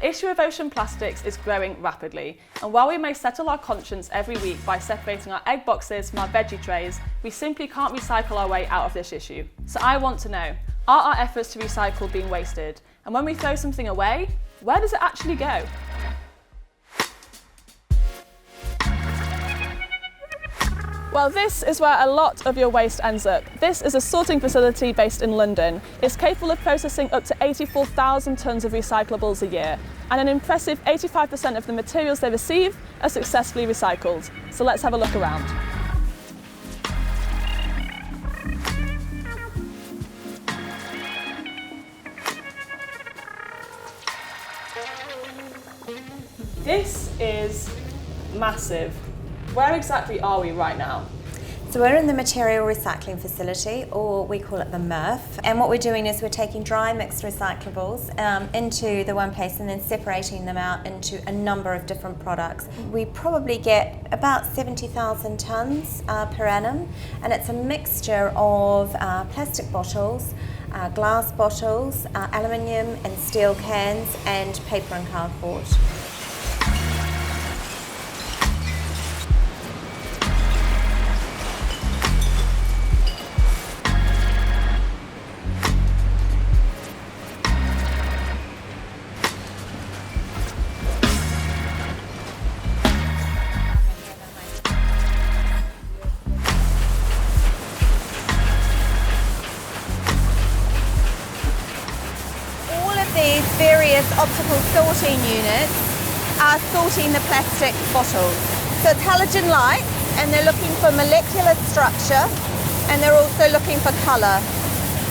The issue of ocean plastics is growing rapidly, and while we may settle our conscience every week by separating our egg boxes from our veggie trays, we simply can't recycle our way out of this issue. So I want to know, are our efforts to recycle being wasted? And when we throw something away, where does it actually go? Well, this is where a lot of your waste ends up. This is a sorting facility based in London. It's capable of processing up to 84,000 tonnes of recyclables a year, and an impressive 85% of the materials they receive are successfully recycled. So let's have a look around. This is massive. Where exactly are we right now? So we're in the material recycling facility, or we call it the MRF, and what we're doing is we're taking dry mixed recyclables into the one place and then separating them out into a number of different products. We probably get about 70,000 tonnes per annum, and it's a mixture of plastic bottles, glass bottles, aluminium and steel cans, and paper and cardboard. These various optical sorting units are sorting the plastic bottles. So it's halogen lights, and they're looking for molecular structure, and they're also looking for colour.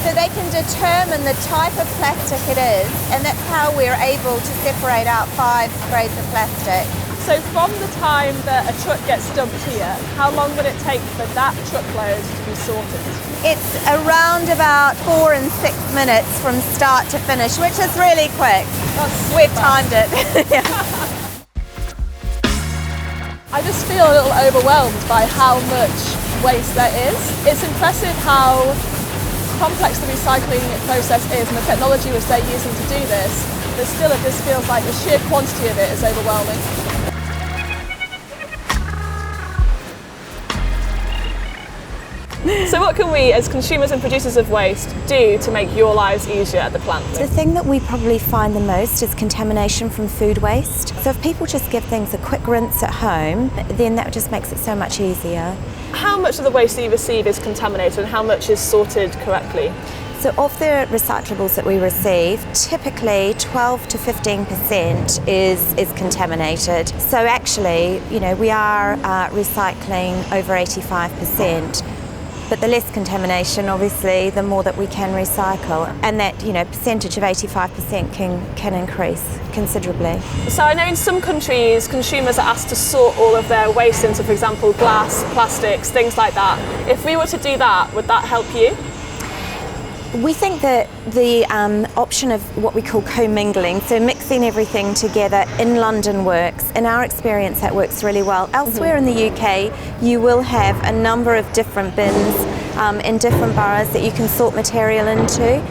So they can determine the type of plastic it is, and that's how we're able to separate out 5 grades of plastic. So from the time that a truck gets dumped here, how long would it take for that truckload to be sorted? It's around about 4 and 6 minutes from start to finish, which is really quick. We've timed it. Yeah. I just feel a little overwhelmed by how much waste there is. It's impressive how complex the recycling process is and the technology which they're using to do this, but still it just feels like the sheer quantity of it is overwhelming. So what can we, as consumers and producers of waste, do to make your lives easier at the plant? The thing that we probably find the most is contamination from food waste. So if people just give things a quick rinse at home, then that just makes it so much easier. How much of the waste that you receive is contaminated and how much is sorted correctly? So of the recyclables that we receive, typically 12 to 15% is contaminated. So actually, we are recycling over 85%. But the less contamination, obviously, the more that we can recycle, and that percentage of 85% can increase considerably. So I know in some countries consumers are asked to sort all of their waste into, for example, glass, plastics, things like that. If we were to do that, would that help you? We think that the option of what we call commingling, so mixing everything together in London works. In our experience, that works really well. Elsewhere in the UK, you will have a number of different bins in different boroughs that you can sort material into.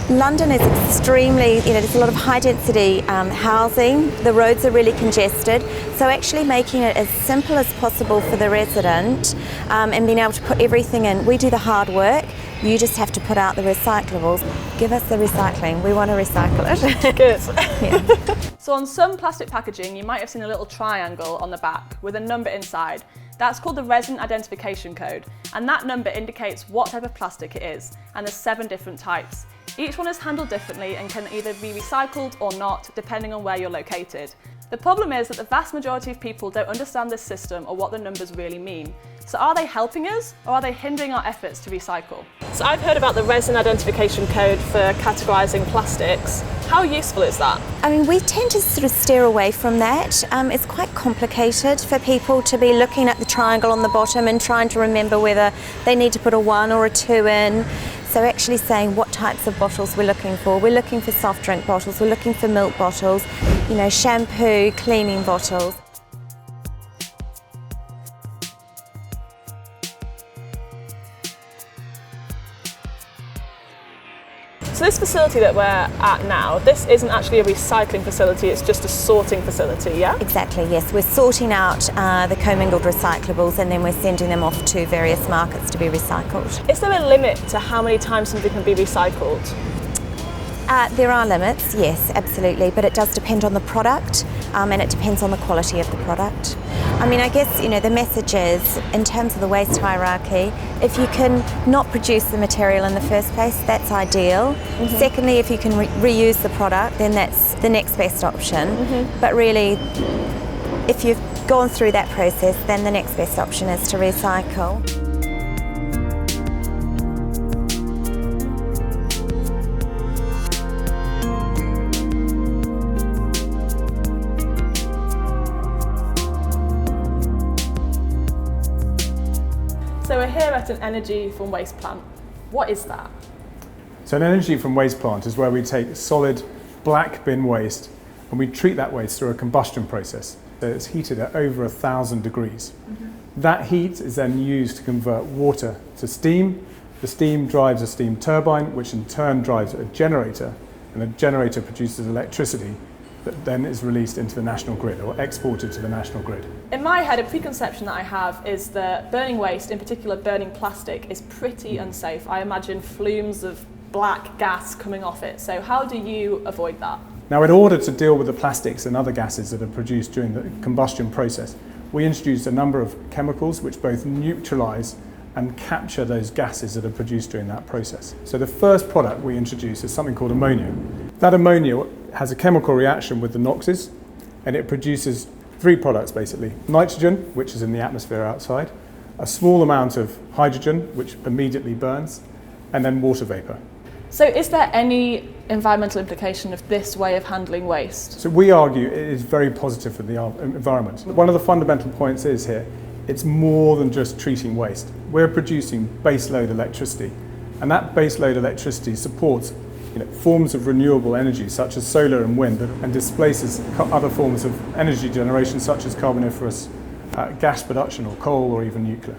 London is extremely, there's a lot of high density housing, the roads are really congested, so actually making it as simple as possible for the resident and being able to put everything in. We do the hard work, you just have to put out the recyclables. Give us the recycling, we want to recycle it. Good. Yeah. So on some plastic packaging, you might have seen a little triangle on the back with a number inside. That's called the resin identification code, and that number indicates what type of plastic it is, and there's 7 different types. Each one is handled differently and can either be recycled or not, depending on where you're located. The problem is that the vast majority of people don't understand this system or what the numbers really mean. So are they helping us, or are they hindering our efforts to recycle? So I've heard about the resin identification code for categorising plastics. How useful is that? I mean, we tend to sort of steer away from that. It's quite complicated for people to be looking at the triangle on the bottom and trying to remember whether they need to put a 1 or a 2 in. So actually saying what types of bottles we're looking for. We're looking for soft drink bottles, we're looking for milk bottles, shampoo, cleaning bottles. So this facility that we're at now, this isn't actually a recycling facility, it's just a sorting facility, yeah? Exactly, yes. We're sorting out the commingled recyclables and then we're sending them off to various markets to be recycled. Is there a limit to how many times something can be recycled? There are limits, yes, absolutely, but it does depend on the product and it depends on the quality of the product. I mean, I guess, the message is, in terms of the waste hierarchy, if you can not produce the material in the first place, that's ideal. Mm-hmm. Secondly, if you can reuse the product, then that's the next best option. Mm-hmm. But really, if you've gone through that process, then the next best option is to recycle. So we're here at an energy from waste plant. What is that? So an energy from waste plant is where we take solid black bin waste and we treat that waste through a combustion process. So it's heated at over 1,000 degrees. Mm-hmm. That heat is then used to convert water to steam. The steam drives a steam turbine, which in turn drives a generator, and the generator produces electricity that then is released into the national grid or exported to the national grid. In my head, a preconception that I have is that burning waste, in particular burning plastic, is pretty unsafe. I imagine flumes of black gas coming off it. So how do you avoid that? Now, in order to deal with the plastics and other gases that are produced during the combustion process, we introduced a number of chemicals which both neutralise and capture those gases that are produced during that process. So the first product we introduce is something called ammonia. That ammonia has a chemical reaction with the NOxes, and it produces three products basically. Nitrogen, which is in the atmosphere outside, a small amount of hydrogen, which immediately burns, and then water vapour. So is there any environmental implication of this way of handling waste? So we argue it is very positive for the environment. One of the fundamental points is here, it's more than just treating waste. We're producing baseload electricity, and that baseload electricity supports forms of renewable energy such as solar and wind, and displaces other forms of energy generation such as carboniferous gas production or coal or even nuclear.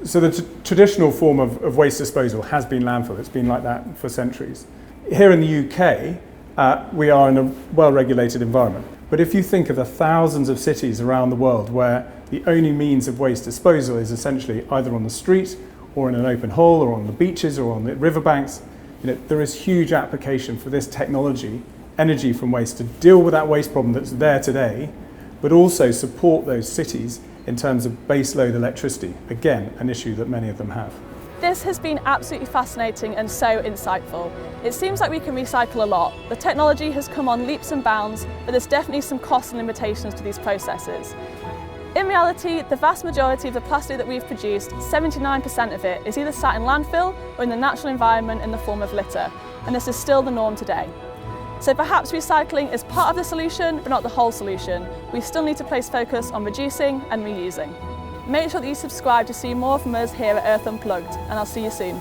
So the traditional form of waste disposal has been landfill. It's been like that for centuries. Here in the UK, we are in a well-regulated environment. But if you think of the thousands of cities around the world where the only means of waste disposal is essentially either on the street or in an open hole or on the beaches or on the riverbanks, there is huge application for this technology, energy from waste, to deal with that waste problem that's there today, but also support those cities in terms of baseload electricity. Again, an issue that many of them have. This has been absolutely fascinating and so insightful. It seems like we can recycle a lot. The technology has come on leaps and bounds, but there's definitely some costs and limitations to these processes. In reality, the vast majority of the plastic that we've produced, 79% of it, is either sat in landfill or in the natural environment in the form of litter, and this is still the norm today. So perhaps recycling is part of the solution, but not the whole solution. We still need to place focus on reducing and reusing. Make sure that you subscribe to see more from us here at Earth Unplugged, and I'll see you soon.